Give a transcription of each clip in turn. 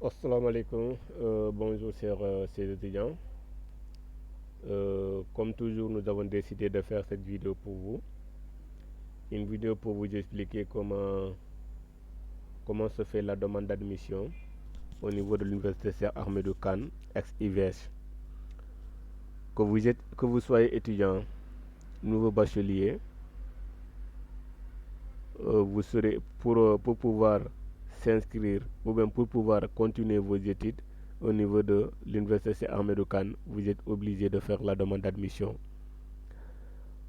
Assalamu alaikum, bonjour chers étudiants. Comme toujours, nous avons décidé de faire cette vidéo pour vous. Une vidéo pour vous expliquer comment se fait la demande d'admission au niveau de l'université Cheikh Ahmadou Kane, ex-IVS. Que vous soyez étudiant, nouveau bachelier, vous serez pour pouvoir s'inscrire ou bien pour pouvoir continuer vos études au niveau de l'université Cheikh Ahmadou Kane, vous êtes obligé de faire la demande d'admission.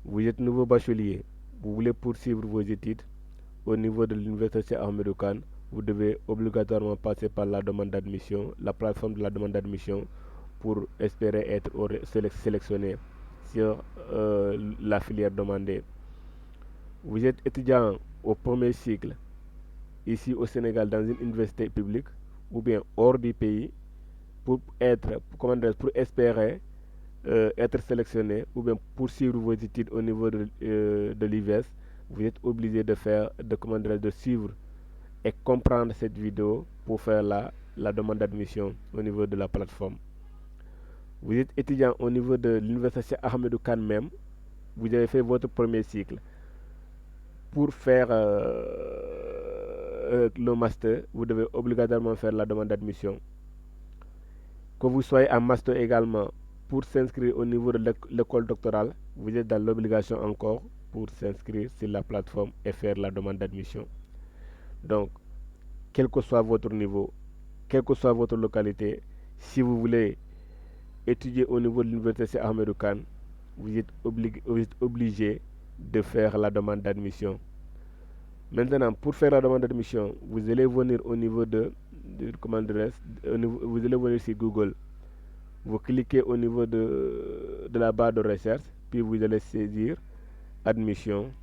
Vous êtes nouveau bachelier, vous voulez poursuivre vos études au niveau de l'université Cheikh Ahmadou Kane, vous devez obligatoirement passer par la demande d'admission, la plateforme de la demande d'admission pour espérer être sélectionné sur la filière demandée. Vous êtes étudiant au premier cycle ici au Sénégal dans une université publique ou bien hors du pays pour espérer être sélectionné ou bien poursuivre vos études au niveau de l'IVS, vous êtes obligé de suivre et comprendre cette vidéo pour faire la demande d'admission au niveau de la plateforme. Vous êtes étudiant au niveau de l'université Ahmadou Kane même, vous avez fait votre premier cycle. Pour faire le master, vous devez obligatoirement faire la demande d'admission. Que vous soyez en master également, pour s'inscrire au niveau de l'école doctorale, vous êtes dans l'obligation encore pour s'inscrire sur la plateforme et faire la demande d'admission. Donc, quel que soit votre niveau, quelle que soit votre localité, si vous voulez étudier au niveau de l'université Ahmadou Kane, vous êtes obligé de faire la demande d'admission. Maintenant, pour faire la demande d'admission, vous allez venir au niveau vous allez venir sur Google. Vous cliquez au niveau de la barre de recherche, puis vous allez saisir admission.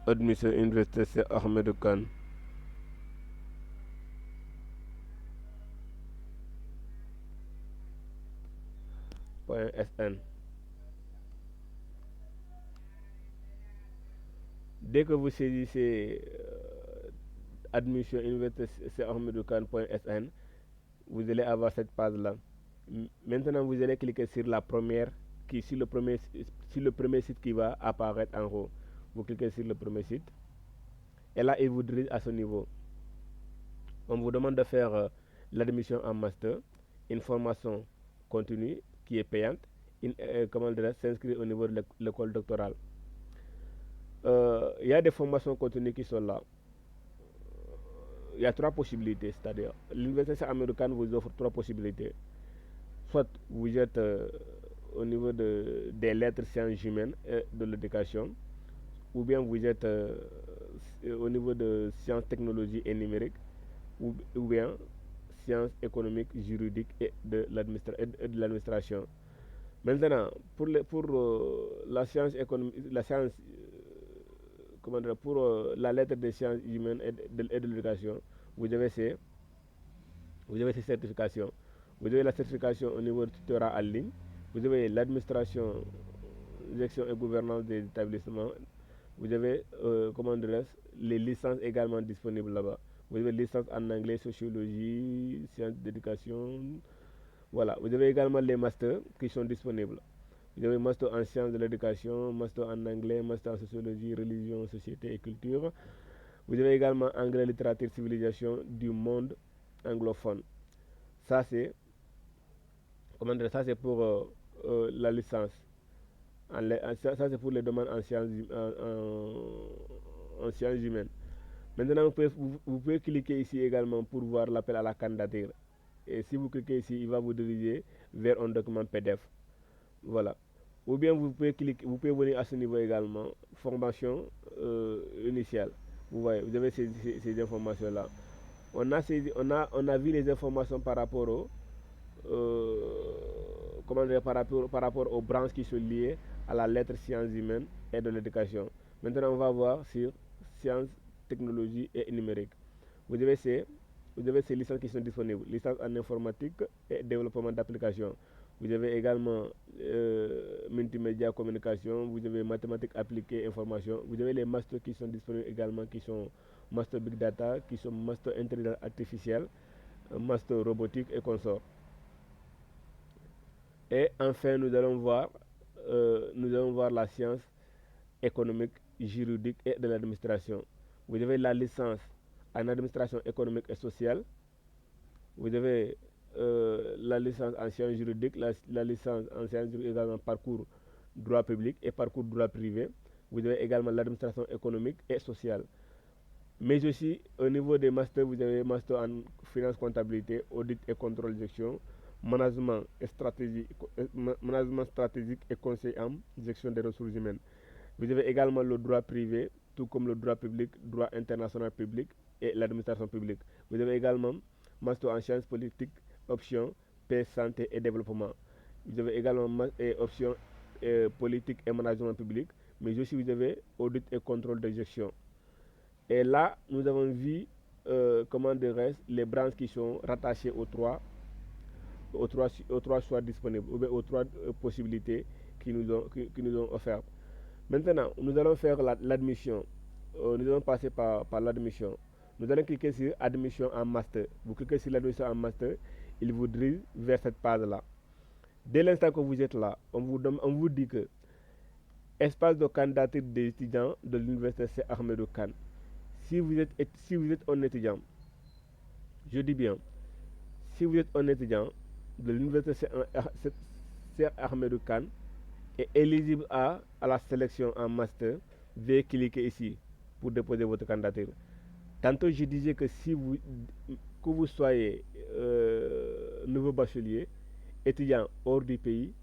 Admission Université Cheikh Ahmadou Kane. .sn. Dès que vous saisissez admission université Cheikh Ahmadou Kane.sn, vous allez avoir cette page-là. Maintenant, vous allez cliquer sur la première, sur le premier site qui va apparaître en haut. Vous cliquez sur le premier site. Et là, il vous dirige à ce niveau. On vous demande de faire l'admission en master, une formation continue qui est payante, s'inscrire au niveau de l'école doctorale. Il y a des formations continues qui sont là. Il y a trois possibilités, c'est-à-dire l'université américaine vous offre trois possibilités. Soit vous êtes au niveau des lettres sciences humaines et de l'éducation, ou bien vous êtes au niveau de sciences, technologies et numériques, ou bien sciences économiques, juridiques et de l'administration. Maintenant, pour la science économique, pour la lettre des sciences humaines et de l'éducation, vous avez ces certifications. Vous avez la certification au niveau du tutorat en ligne, vous avez l'administration, gestion et gouvernance des établissements, vous avez les licences également disponibles là-bas. Vous avez licence en anglais, sociologie, sciences d'éducation. Voilà, vous avez également les masters qui sont disponibles. Vous avez master en sciences de l'éducation, master en anglais, master en sociologie, religion, société et culture. Vous avez également anglais, littérature, civilisation du monde anglophone. Ça c'est pour la licence. Ça c'est pour les demandes en sciences humaines. Maintenant, vous pouvez cliquer ici également pour voir l'appel à la candidature. Et si vous cliquez ici, il va vous diriger vers un document PDF. Voilà. Ou bien vous pouvez venir à ce niveau également, formation initiale. Vous voyez, vous avez ces informations-là. On a vu les informations par rapport par rapport aux branches qui sont liées à la lettre sciences humaines et de l'éducation. Maintenant, on va voir sur sciences, technologies et numérique. Vous avez ces licences qui sont disponibles. Licence en informatique et développement d'applications. Vous avez également multimédia, communication. Vous avez mathématiques appliquées, information. Vous avez les masters qui sont disponibles également, qui sont master big data, qui sont master intelligence artificielle, master robotique et consorts. Et enfin, nous allons voir la science économique, juridique et de l'administration. Vous avez la licence en administration économique et sociale. Vous avez la licence en sciences juridiques, la licence en sciences juridiques également parcours droit public et parcours droit privé. Vous avez également l'administration économique et sociale. Mais aussi, au niveau des masters, vous avez master en finance, comptabilité, audit et contrôle de gestion, management stratégique et conseil en gestion des ressources humaines. Vous avez également le droit privé, tout comme le droit public, droit international public et l'administration publique. Vous avez également master en sciences politiques, option paix, santé et développement. Vous avez également option politique et management public, mais aussi vous avez audit et contrôle de gestion. Et là, nous avons vu comment les branches qui sont rattachées aux trois choix disponibles, ou bien aux trois possibilités qui nous ont offertes. Maintenant, nous allons faire l'admission. Nous allons passer par l'admission. Nous allons cliquer sur admission en master. Vous cliquez sur l'admission en master, il vous dirige vers cette page-là. Dès l'instant que vous êtes là, on vous dit que espace de candidature des étudiants de l'université C. Ahmedou Kane. Si vous êtes un étudiant, je dis bien, si vous êtes un étudiant de l'université C. Ahmedou Kane et éligible à la sélection en master, veuillez cliquer ici pour déposer votre candidature. Tantôt, je disais que que vous soyez nouveau bachelier, étudiant hors du pays,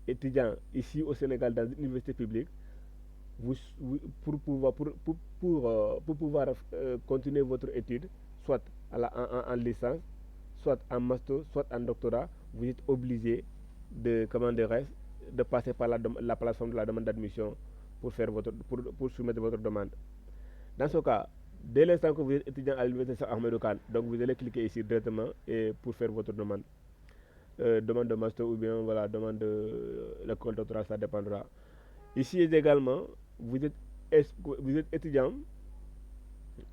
étudiant ici au Sénégal dans une université publique, pour pouvoir continuer votre étude, soit en licence, soit en master, soit en doctorat, vous êtes obligé de passer par la plateforme de la demande d'admission pour soumettre votre demande. Dans ce cas, dès l'instant que vous êtes étudiant à l'université Ahmedou Kane, donc vous allez cliquer ici directement et pour faire votre demande. Demande de master ou bien voilà, demande de l'école doctorale, ça dépendra. Ici également, vous êtes étudiant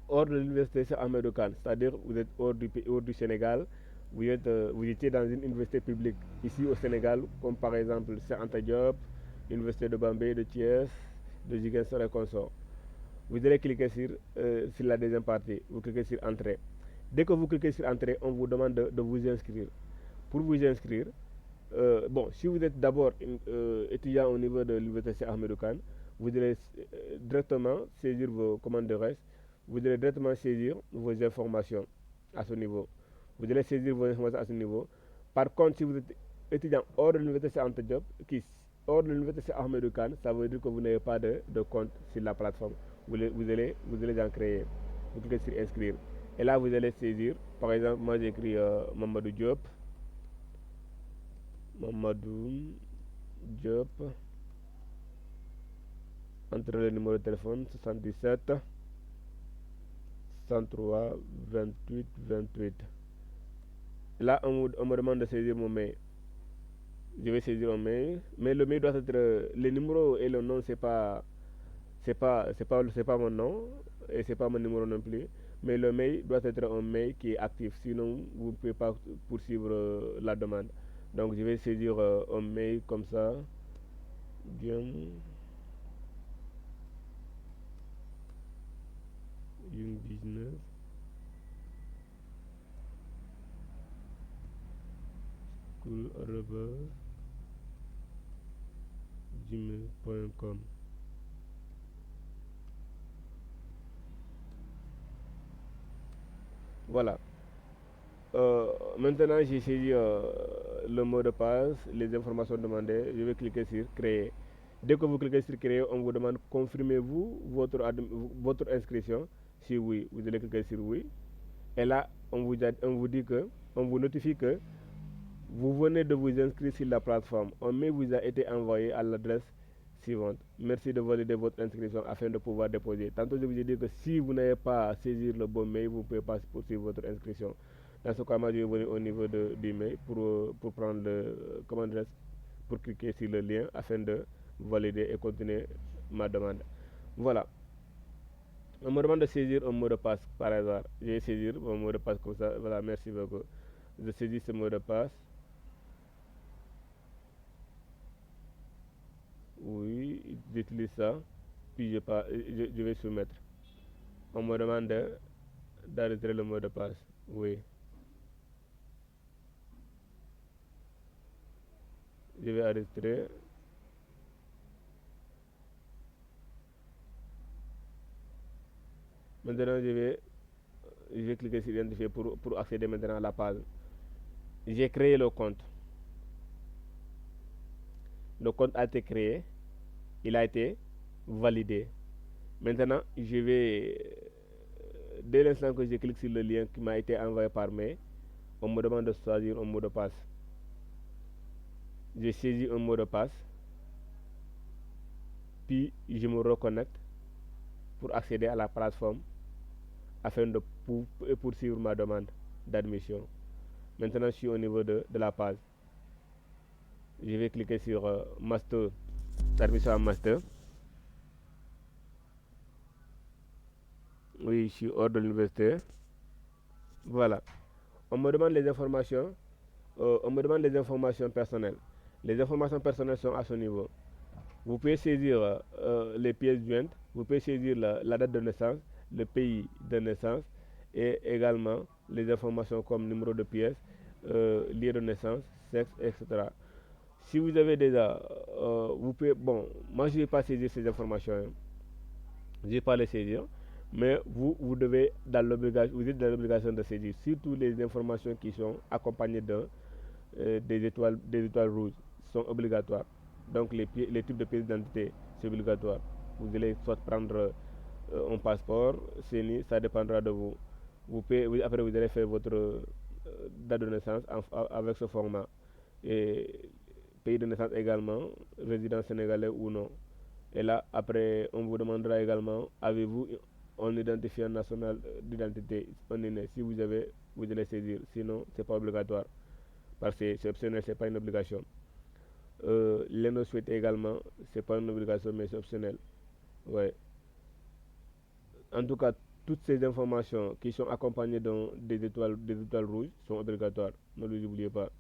hors de l'université Ahmedou Kane, c'est-à-dire vous êtes hors du Sénégal, vous étiez dans une université publique ici au Sénégal, comme par exemple Cheikh Anta Diop, l'université de Bambey, de Thiès, de Ziguinchor et consorts. Vous allez cliquer sur la deuxième partie, vous cliquez sur Entrée. Dès que vous cliquez sur Entrée, on vous demande de vous inscrire. Pour vous inscrire, si vous êtes d'abord étudiant au niveau de l'université Ahmedou Kane, vous allez directement saisir vos commandes de reste, vous allez directement saisir vos informations à ce niveau. Vous allez saisir vos informations à ce niveau. Par contre, si vous êtes étudiant hors de l'université Anta Diop, hors de l'université Ahmedou Kane, ça veut dire que vous n'avez pas de compte sur la plateforme. Vous allez en créer. Vous cliquez sur inscrire. Et là, vous allez saisir, par exemple, moi j'écris Mamadou Diop. Entre le numéro de téléphone 77 103 28 28. Là, on me demande de saisir mon mail. Je vais saisir mon mail, mais le mail doit être le numéro et le nom, c'est pas mon nom et c'est pas mon numéro non plus. Mais le mail doit être un mail qui est actif, sinon vous ne pouvez pas poursuivre la demande. Donc je vais saisir un mail comme ça. Bien. Young Business. School@gmail.com. Voilà. Maintenant, j'ai saisi le mot de passe, les informations demandées. Je vais cliquer sur créer. Dès que vous cliquez sur créer, on vous demande confirmez-vous votre inscription. Si oui, vous allez cliquer sur oui. Et là, on vous notifie que vous venez de vous inscrire sur la plateforme. Un mail vous a été envoyé à l'adresse suivante. Merci de valider votre inscription afin de pouvoir déposer. Tantôt, je vous ai dit que si vous n'avez pas à saisir le bon mail, vous ne pouvez pas poursuivre votre inscription. Dans ce cas, moi, je vais venir au niveau du mail pour prendre pour cliquer sur le lien afin de valider et continuer ma demande. Voilà. On me demande de saisir un mot de passe par hasard. Je vais saisir un mot de passe comme ça. Voilà, merci beaucoup. Je saisis ce mot de passe. Oui, j'utilise ça. Puis je vais soumettre. On me demande d'arrêter le mot de passe. Oui. Je vais arrêter. Maintenant, je vais cliquer sur identifier pour accéder maintenant à la page. J'ai créé le compte. Le compte a été créé. Il a été validé. Maintenant, dès l'instant que je clique sur le lien qui m'a été envoyé par mail, on me demande de choisir un mot de passe. Je saisis un mot de passe, puis je me reconnecte pour accéder à la plateforme afin de poursuivre ma demande d'admission. Maintenant, je suis au niveau de la page. Je vais cliquer sur Master, admission à Master. Oui, je suis hors de l'université. Voilà. On me demande les informations. On me demande les informations personnelles. Les informations personnelles sont à ce niveau. Vous pouvez saisir les pièces jointes, vous pouvez saisir la date de naissance, le pays de naissance et également les informations comme numéro de pièce, lieu de naissance, sexe, etc. Si vous avez déjà, vous pouvez, bon, moi je ne vais pas saisir ces informations, hein. Je ne vais pas les saisir, mais vous devez vous êtes dans l'obligation de saisir surtout les informations qui sont accompagnées des étoiles rouges sont obligatoires. Donc les types de pièces d'identité, c'est obligatoire. Vous allez soit prendre un passeport, CENI, ça dépendra de vous. Après, vous allez faire votre date de naissance avec ce format. Et pays de naissance également, résident sénégalais ou non. Et là, après, on vous demandera également, avez-vous un identifiant national d'identité, un INE? Si vous avez, vous allez saisir. Sinon, ce n'est pas obligatoire. Parce que c'est optionnel, ce n'est pas une obligation. L'ENO-SUITE également, c'est pas une obligation, mais c'est optionnel. Ouais. En tout cas, toutes ces informations qui sont accompagnées des étoiles rouges sont obligatoires. Ne les oubliez pas.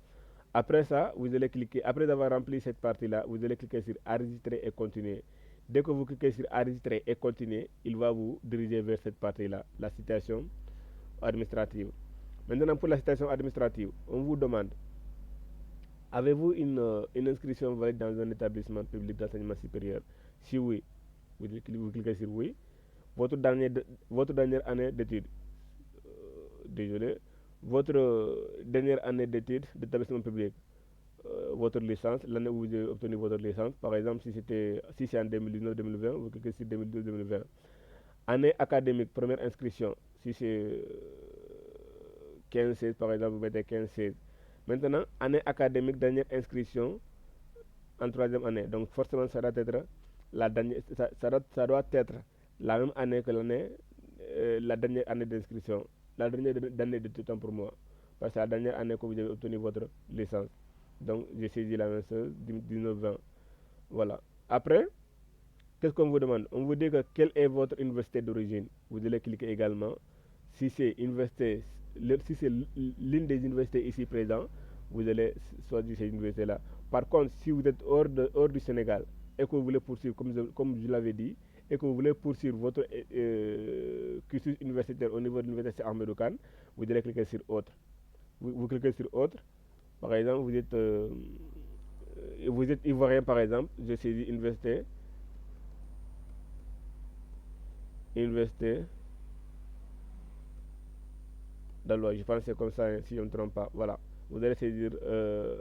Après ça, vous allez cliquer, après avoir rempli cette partie-là, vous allez cliquer sur enregistrer et continuer. Dès que vous cliquez sur enregistrer et continuer, il va vous diriger vers cette partie-là, la citation administrative. Maintenant, pour la citation administrative, on vous demande, avez-vous une inscription valide dans un établissement public d'enseignement supérieur? Si oui, vous cliquez sur oui. Votre dernière année d'études, désolé, votre dernière année d'études d'établissement public, votre licence, l'année où vous avez obtenu votre licence, par exemple, si c'est en 2019-2020, vous cliquez sur 2012-2020. Année académique, première inscription, si c'est 15-16 par exemple, vous mettez 15-16. Maintenant, année académique, dernière inscription en troisième année. Donc forcément, ça doit être ça doit être la même année que la dernière année d'inscription. La dernière année de tout temps pour moi. Parce que c'est la dernière année que vous avez obtenu votre licence. Donc j'ai saisi la même chose, 19-20. Voilà. Après, qu'est-ce qu'on vous demande? On vous dit que quelle est votre université d'origine. Vous allez cliquer également. Si c'est si c'est l'une des universités ici présentes, vous allez choisir cette université-là. Par contre, si vous êtes hors du Sénégal et que vous voulez poursuivre, comme je l'avais dit, et que vous voulez poursuivre votre cursus universitaire au niveau de l'université Ahmedou Kane, vous allez cliquer sur autre. Vous cliquez sur autre. Par exemple, vous êtes ivoirien par exemple, je saisis université d'Alois, je pense que c'est comme ça, hein, si je ne me trompe pas. Voilà, vous allez saisir le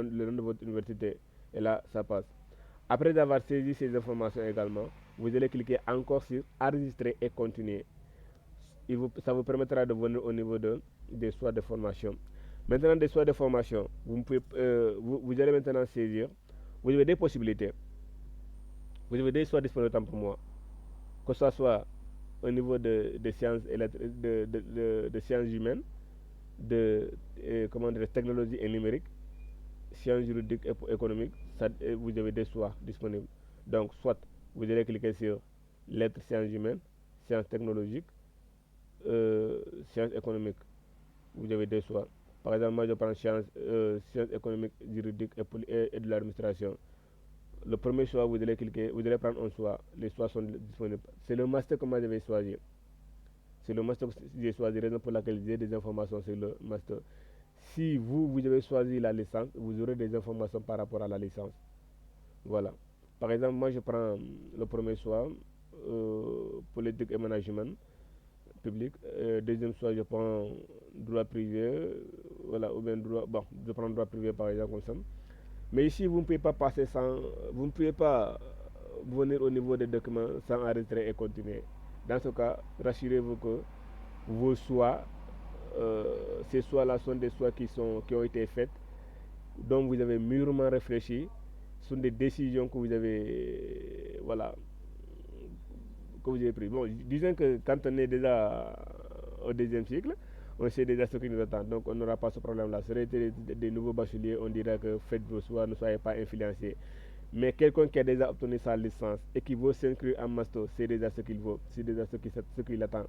nom de votre université et là, ça passe. Après avoir saisi ces informations également, vous allez cliquer encore sur enregistrer et continuer. Ça vous permettra de venir au niveau des choix de formation. Maintenant, des choix de formation, vous allez maintenant saisir, vous avez des possibilités. Vous avez des choix disponibles autant pour moi, que ce soit au niveau de sciences, de sciences humaines, comment dire, technologie et numérique, sciences juridiques et économiques, vous avez des choix disponibles. Donc, soit vous allez cliquer sur lettres sciences humaines, sciences technologiques, sciences économiques. Vous avez des choix. Par exemple, moi je prends sciences économiques, juridiques et de l'administration. Le premier choix, vous allez cliquer, vous allez prendre un choix. Les choix sont disponibles. C'est le master que moi je vais choisir. C'est le master que j'ai choisi, raison pour laquelle j'ai des informations sur le master. Si vous avez choisi la licence, vous aurez des informations par rapport à la licence. Voilà. Par exemple, moi je prends le premier choix, politique et management public. Deuxième choix, je prends droit privé, voilà, ou bien droit, bon, je prends droit privé par exemple comme ça. Mais ici, vous ne pouvez pas passer sans, vous ne pouvez pas venir au niveau des documents sans enregistrer et continuer. Dans ce cas, rassurez-vous que vos choix, ces choix-là sont des choix qui ont été faits, dont vous avez mûrement réfléchi, sont des décisions que vous avez, voilà, que vous avez prises. Bon, disons que quand on est déjà au deuxième cycle, on sait déjà ce qui nous attend, donc on n'aura pas ce problème-là. Ce serait des nouveaux bacheliers, on dirait que faites vos choix, ne soyez pas influencés. Mais quelqu'un qui a déjà obtenu sa licence et qui veut s'inscrire en master, c'est déjà ce qu'il veut, c'est déjà ce qu'il attend.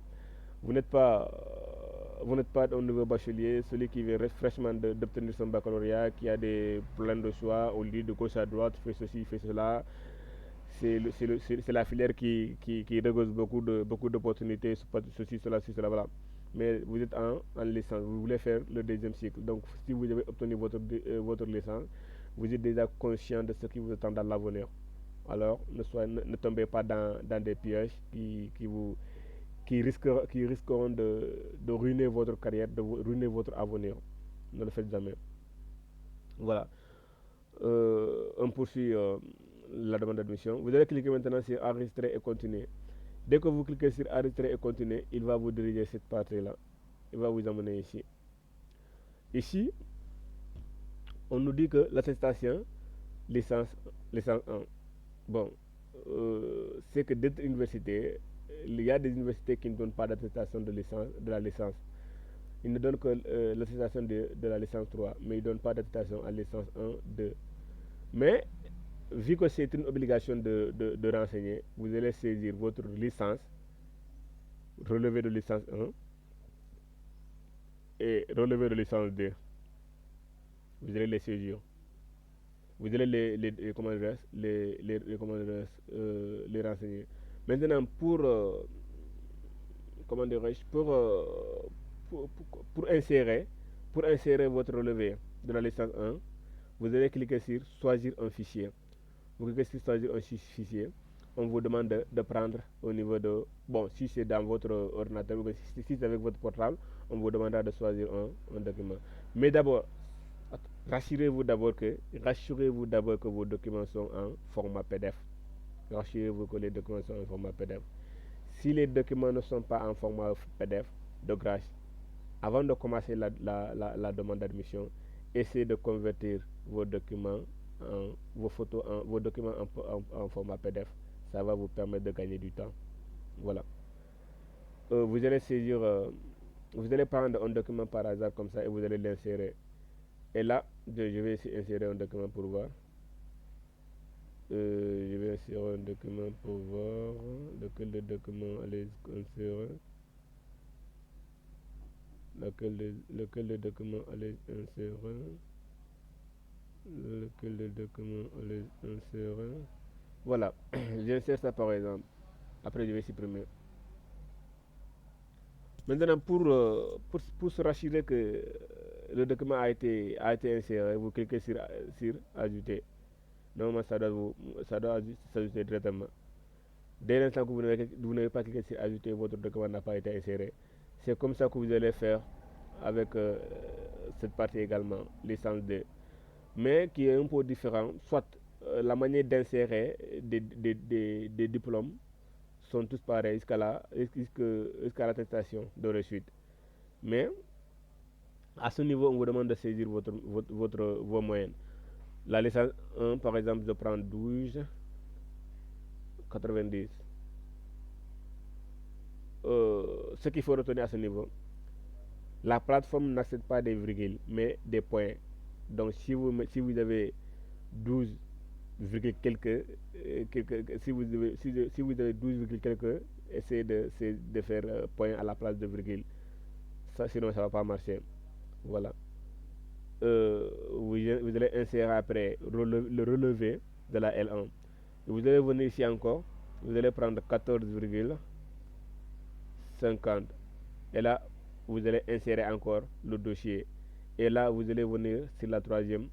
Vous n'êtes pas, vous n'êtes pas un nouveau bachelier, celui qui vient fraîchement d'obtenir son baccalauréat, qui a des problèmes de choix, au lieu de gauche à droite, fait ceci, fait cela. C'est la filière qui regorge beaucoup d'opportunités, ceci, cela, voilà. Mais vous êtes en licence, vous voulez faire le deuxième cycle. Donc, si vous avez obtenu votre licence, vous êtes déjà conscient de ce qui vous attend dans l'avenir. Alors, ne tombez pas dans des pièges qui risqueront de ruiner votre carrière, de ruiner votre avenir. Ne le faites jamais. Voilà. On poursuit la demande d'admission. Vous allez cliquer maintenant sur enregistrer et continuer. Dès que vous cliquez sur enregistrer et continuer, il va vous diriger cette partie-là. Il va vous amener ici. Ici, on nous dit que l'attestation licence, licence 1. Bon, c'est que d'autres universités, il y a des universités qui ne donnent pas d'attestation de la licence. Ils ne donnent que l'attestation de la licence 3, mais ils ne donnent pas d'attestation à licence 1, 2. Mais, vu que c'est une obligation de renseigner, vous allez saisir votre licence, relevé de licence 1 et relevé de licence 2. Vous allez les saisir. Vous allez comment les renseigner. Maintenant, comment dirais-je, pour insérer votre relevé de la licence 1, vous allez cliquer sur choisir un fichier. Vous cliquez sur choisir un fichier. On vous demande de prendre au niveau de, bon, si c'est dans votre ordinateur, ou si c'est avec votre portable, on vous demandera de choisir un document. Mais d'abord, rassurez-vous d'abord que vos documents sont en format PDF. Rassurez-vous que les documents sont en format PDF. Si les documents ne sont pas en format PDF, de grâce, avant de commencer la demande d'admission, essayez de convertir vos documents, vos documents en format PDF. Ça va vous permettre de gagner du temps. Voilà. Vous allez saisir, vous allez prendre un document par hasard comme ça et vous allez l'insérer. Et là, je vais insérer un document pour voir. Je vais insérer un document pour voir lequel des documents allez insérer. Lequel des documents allez insérer. Lequel des documents allez insérer. Voilà, j'insère ça par exemple. Après, je vais supprimer. Maintenant, pour se rassurer que le document a été inséré, vous cliquez sur ajouter. Normalement, ça doit s'ajouter directement. Dès l'instant que vous n'avez pas cliqué sur ajouter, votre document n'a pas été inséré. C'est comme ça que vous allez faire avec cette partie également, licence 2. Mais qui est un peu différent. Soit la manière d'insérer des diplômes sont tous pareils jusqu'à l'attestation de réussite. Mais à ce niveau, on vous demande de saisir vos moyennes. La licence 1, par exemple, je prends 12. 90. Ce qu'il faut retenir à ce niveau, la plateforme n'accepte pas des virgules, mais des points. Donc si vous avez 12, quelques, si vous avez 12, quelques, essayez de faire point à la place de virgule. Ça, sinon, ça ne va pas marcher. Voilà. Vous allez insérer après le relevé de la L1. Vous allez venir ici encore. Vous allez prendre 14,50. Et là, vous allez insérer encore le dossier. Et là, vous allez venir sur la troisième,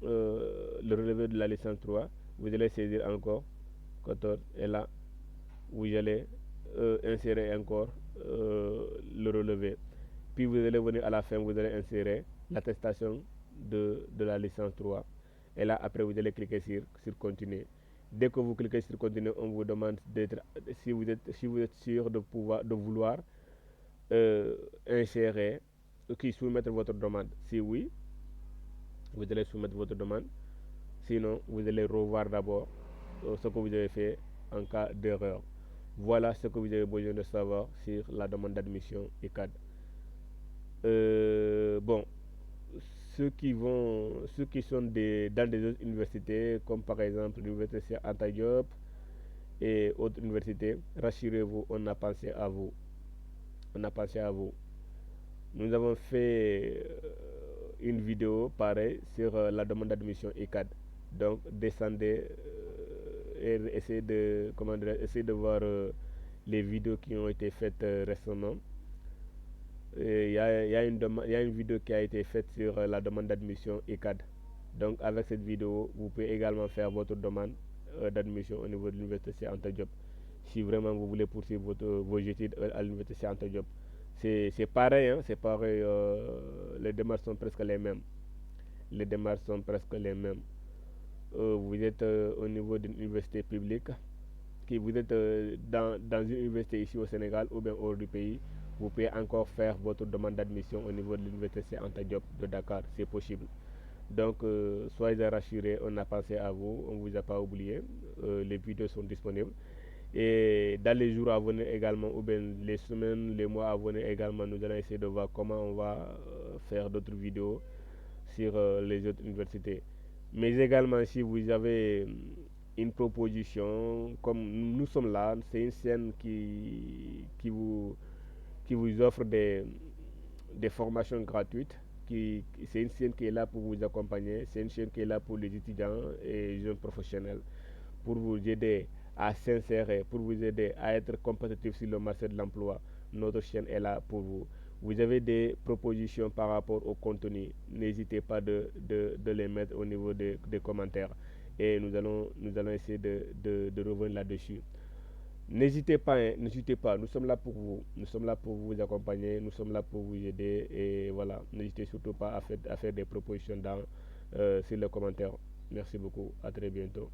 le relevé de la licence 3. Vous allez saisir encore 14. Et là, vous allez insérer encore le relevé. Puis vous allez venir à la fin, vous allez insérer l'attestation de la licence 3. Et là, après, vous allez cliquer sur continuer. Dès que vous cliquez sur continuer, on vous demande d'être, si vous êtes sûr de vouloir insérer, soumettre votre demande. Si oui, vous allez soumettre votre demande. Sinon, vous allez revoir d'abord ce que vous avez fait en cas d'erreur. Voilà ce que vous avez besoin de savoir sur la demande d'admission ECAD. Bon, ceux qui sont dans des autres universités, comme par exemple l'université Anta Diop et autres universités, rassurez-vous, on a pensé à vous. On a pensé à vous. Nous avons fait une vidéo pareille sur la demande d'admission ECAD. Donc, descendez et essayez de voir les vidéos qui ont été faites récemment. Il y a une vidéo qui a été faite sur la demande d'admission ECAD. Donc, avec cette vidéo, vous pouvez également faire votre demande d'admission au niveau de l'université Anta Diop. Si vraiment vous voulez poursuivre vos études à l'université Anta Diop. C'est pareil, hein, c'est pareil. Les démarches sont presque les mêmes. Les démarches sont presque les mêmes. Vous êtes au niveau d'une université publique, vous êtes dans une université ici au Sénégal ou bien hors du pays, vous pouvez encore faire votre demande d'admission au niveau de l'université Anta Diop de Dakar, c'est possible. Donc, soyez rassurés, on a pensé à vous, on ne vous a pas oublié. Les vidéos sont disponibles. Et dans les jours à venir également, ou bien les semaines, les mois à venir également, nous allons essayer de voir comment on va faire d'autres vidéos sur les autres universités. Mais également, si vous avez une proposition, comme nous sommes là, c'est une chaîne qui vous offre des formations gratuites. C'est une chaîne qui est là pour vous accompagner, c'est une chaîne qui est là pour les étudiants et les jeunes professionnels, pour vous aider à s'insérer, pour vous aider à être compétitif sur le marché de l'emploi. Notre chaîne est là pour vous. Vous avez des propositions par rapport au contenu, n'hésitez pas de les mettre au niveau des commentaires et nous allons essayer de revenir là-dessus. N'hésitez pas, hein, n'hésitez pas, nous sommes là pour vous, nous sommes là pour vous accompagner, nous sommes là pour vous aider et voilà, n'hésitez surtout pas à faire des propositions sur les commentaires. Merci beaucoup, à très bientôt.